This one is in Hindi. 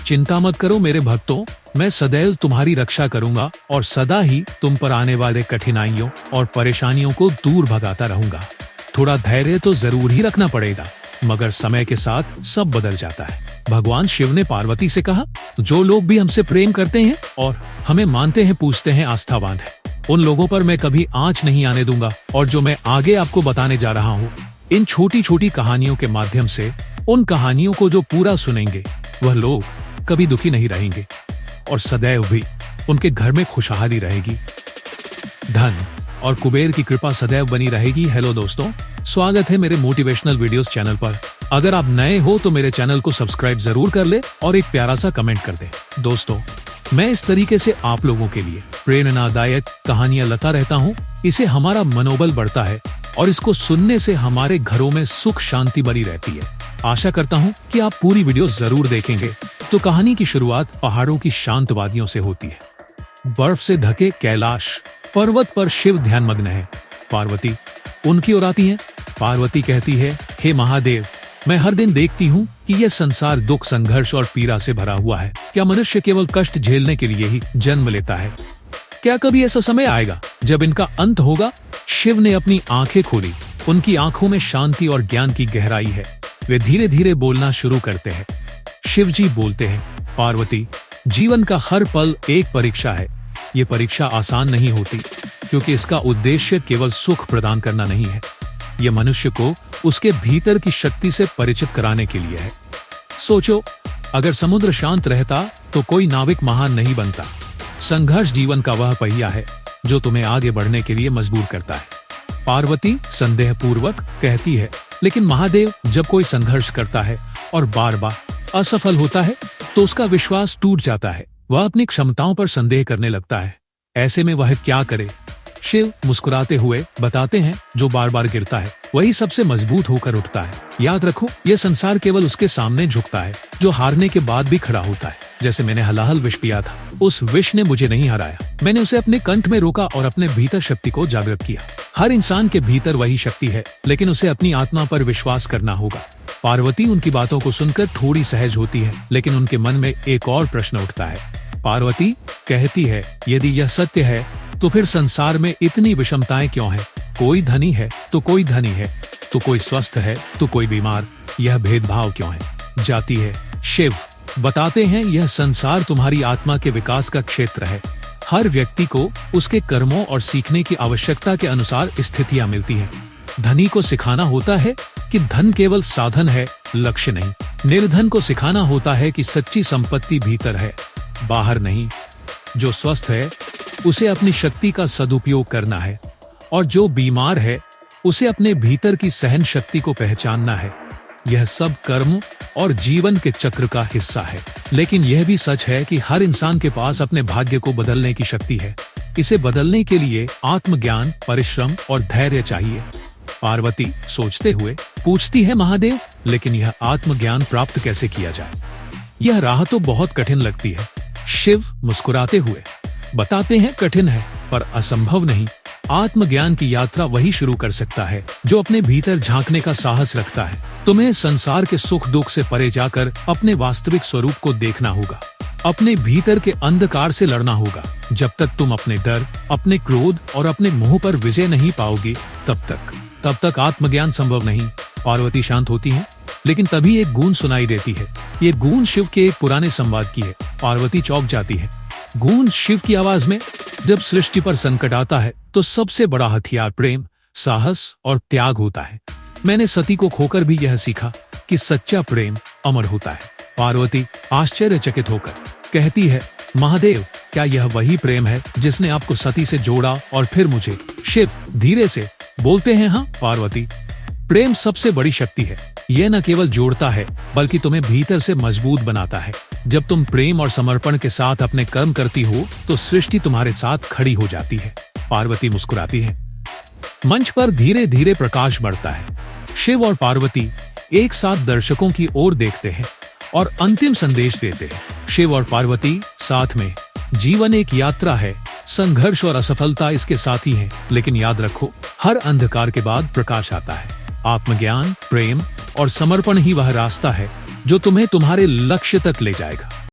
चिंता मत करो मेरे भक्तों, मैं सदैव तुम्हारी रक्षा करूंगा और सदा ही तुम पर आने वाले कठिनाइयों और परेशानियों को दूर भगाता रहूंगा। थोड़ा धैर्य तो जरूर ही रखना पड़ेगा, मगर समय के साथ सब बदल जाता है। भगवान शिव ने पार्वती से कहा, जो लोग भी हमसे प्रेम करते हैं और हमें मानते हैं, पूजते हैं, आस्थावान है, उन लोगों पर मैं कभी आंच नहीं आने दूंगा। और जो मैं आगे आपको बताने जा रहा हूँ, इन छोटी छोटी कहानियों के माध्यम से, उन कहानियों को जो पूरा सुनेंगे वह लोग कभी दुखी नहीं रहेंगे और सदैव भी उनके घर में खुशहाली रहेगी। धन और कुबेर की कृपा सदैव बनी रहेगी। हेलो दोस्तों, स्वागत है मेरे मोटिवेशनल वीडियोस चैनल पर। अगर आप नए हो तो मेरे चैनल को सब्सक्राइब जरूर कर ले और एक प्यारा सा कमेंट कर दे। दोस्तों, मैं इस तरीके से आप लोगों के लिए प्रेरणादायक कहानियां लाता रहता हूं। इससे हमारा मनोबल बढ़ता है और इसको सुनने से हमारे घरों में सुख शांति बनी रहती है। आशा करता हूं कि आप पूरी वीडियो जरूर देखेंगे। तो कहानी की शुरुआत पहाड़ों की शांत वादियों से होती है। बर्फ से ढके कैलाश पर्वत पर शिव ध्यानमग्न है। पार्वती उनकी ओर आती है। पार्वती कहती है, हे महादेव, मैं हर दिन देखती हूँ कि यह संसार दुख, संघर्ष और पीड़ा से भरा हुआ है। क्या मनुष्य केवल कष्ट झेलने के लिए ही जन्म लेता है? क्या कभी ऐसा समय आएगा जब इनका अंत होगा? शिव ने अपनी आंखें खोली। उनकी आंखों में शांति और ज्ञान की गहराई है। वे धीरे धीरे बोलना शुरू करते हैं। शिव जी बोलते हैं, पार्वती, जीवन का हर पल एक परीक्षा है। ये परीक्षा आसान नहीं होती, क्योंकि इसका उद्देश्य केवल सुख प्रदान करना नहीं है। ये मनुष्य को उसके भीतर की शक्ति से परिचित कराने के लिए है। सोचो, अगर समुद्र शांत रहता तो कोई नाविक महान नहीं बनता। संघर्ष जीवन का वह पहिया है जो तुम्हें आगे बढ़ने के लिए मजबूर करता है। पार्वती संदेहपूर्वक कहती है, लेकिन महादेव, जब कोई संघर्ष करता है और बार बार असफल होता है तो उसका विश्वास टूट जाता है। वह अपनी क्षमताओं पर संदेह करने लगता है। ऐसे में वह क्या करे? शिव मुस्कुराते हुए बताते हैं, जो बार बार गिरता है वही सबसे मजबूत होकर उठता है। याद रखो, यह संसार केवल उसके सामने झुकता है जो हारने के बाद भी खड़ा होता है। जैसे मैंने हलाहल विष पिया था, उस विष ने मुझे नहीं हराया। मैंने उसे अपने कंठ में रोका और अपने भीतर शक्ति को जागृत किया। हर इंसान के भीतर वही शक्ति है, लेकिन उसे अपनी आत्मा पर विश्वास करना होगा। पार्वती उनकी बातों को सुनकर थोड़ी सहज होती है, लेकिन उनके मन में एक और प्रश्न उठता है। पार्वती कहती है, यदि यह सत्य है तो फिर संसार में इतनी विषमताएं क्यों है? कोई धनी है तो कोई धनी है, तो कोई स्वस्थ है तो कोई बीमार। यह भेदभाव क्यों है? जाती है। शिव बताते हैं, यह संसार तुम्हारी आत्मा के विकास का क्षेत्र है। हर व्यक्ति को उसके कर्मों और सीखने की आवश्यकता के अनुसार स्थितियां मिलती हैं। धनी को सिखाना होता है कि धन केवल साधन है, लक्ष्य नहीं। निर्धन को सिखाना होता है कि सच्ची संपत्ति भीतर है, बाहर नहीं। जो स्वस्थ है उसे अपनी शक्ति का सदुपयोग करना है, और जो बीमार है उसे अपने भीतर की सहन शक्ति को पहचानना है। यह सब कर्म और जीवन के चक्र का हिस्सा है। लेकिन यह भी सच है कि हर इंसान के पास अपने भाग्य को बदलने की शक्ति है। इसे बदलने के लिए आत्मज्ञान, परिश्रम और धैर्य चाहिए। पार्वती सोचते हुए पूछती है, महादेव, लेकिन यह आत्मज्ञान प्राप्त कैसे किया जाए? यह राह तो बहुत कठिन लगती है। शिव मुस्कुराते हुए बताते हैं, कठिन है पर असंभव नहीं। आत्मज्ञान की यात्रा वही शुरू कर सकता है जो अपने भीतर झांकने का साहस रखता है। तुम्हें संसार के सुख दुख से परे जाकर अपने वास्तविक स्वरूप को देखना होगा। अपने भीतर के अंधकार से लड़ना होगा। जब तक तुम अपने डर, अपने क्रोध और अपने मोह पर विजय नहीं पाओगे, तब तक आत्मज्ञान संभव नहीं। पार्वती शांत होती है, लेकिन तभी एक गूंज सुनाई देती है। ये गूंज शिव के एक पुराने संवाद की है। पार्वती चौंक जाती है। गूंज शिव की आवाज में, जब सृष्टि पर संकट आता है तो सबसे बड़ा हथियार प्रेम, साहस और त्याग होता है। मैंने सती को खोकर भी यह सीखा कि सच्चा प्रेम अमर होता है। पार्वती आश्चर्यचकित होकर कहती है, महादेव, क्या यह वही प्रेम है जिसने आपको सती से जोड़ा और फिर मुझे? शिव धीरे से बोलते हैं, हाँ पार्वती, प्रेम सबसे बड़ी शक्ति है। यह न केवल जोड़ता है बल्कि तुम्हें भीतर से मजबूत बनाता है। जब तुम प्रेम और समर्पण के साथ अपने कर्म करती हो तो सृष्टि तुम्हारे साथ खड़ी हो जाती है। पार्वती मुस्कुराती है। मंच पर धीरे धीरे प्रकाश बढ़ता है। शिव और पार्वती एक साथ दर्शकों की ओर देखते हैं और अंतिम संदेश देते हैं। शिव और पार्वती साथ में, जीवन एक यात्रा है, संघर्ष और असफलता इसके साथी हैं, लेकिन याद रखो, हर अंधकार के बाद प्रकाश आता है। आत्मज्ञान, प्रेम और समर्पण ही वह रास्ता है जो तुम्हें तुम्हारे लक्ष्य तक ले जाएगा।